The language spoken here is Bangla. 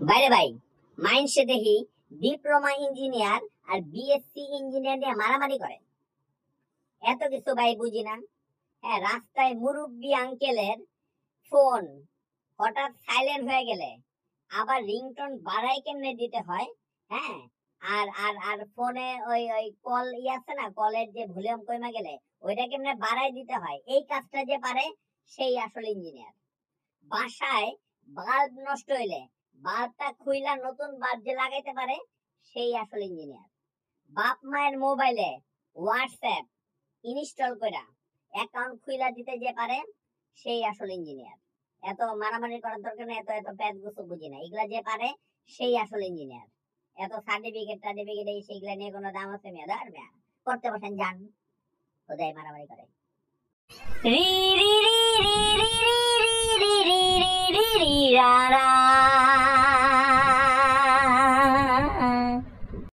বাইরে ভাই মাইন্ডসে দেখি ডিপ্লোমা ইঞ্জিনিয়ার আর বিএসসি ইঞ্জিনিয়ার নিয়ে মারামারি করে। এত কিছু ভাই বুঝি না। হ্যাঁ, রাস্তায় মুরব্বী আঙ্কেলের ফোন হঠাৎ সাইলেন্ট হয়ে গেলে আবার রিংটোন বাড়াই কেমনে দিতে হয়। হ্যাঁ, আর আর আর ফোনে ওই ওই কল আছে না, কলের যে ভলিউম কমে গেলে ওইটা কেমনে বাড়াই দিতে হয়, এই কাজটা যে পারে সেই আসলে ইঞ্জিনিয়ার। বাসায় বাল্ব নষ্ট হইলে বাল্বটা খুইলা নতুন বাল্ব যে লাগাইতে পারে সেই আসলে ইঞ্জিনিয়ার। বাপ মায়ের মোবাইলে হোয়াটসঅ্যাপ ইনস্টল কইরা অ্যাকাউন্ট খুইলা দিতে যে পারে সেই আসলে ইঞ্জিনিয়ার। এত মারামারি করার দরকার নেই, এত এত প্যাচ গুছো বুঝি না, এগুলা যে পারে সেই আসলে ইঞ্জিনিয়ার। এত সার্টিফিকেট এই সেইগুলা নিয়ে কোনো দাম আছে মেয়ে? ধর মেয়া, করতে বসেন যান, খোদাই মারামারি করে। রি রি রি রি রি রি রি রি রি রি রা রা।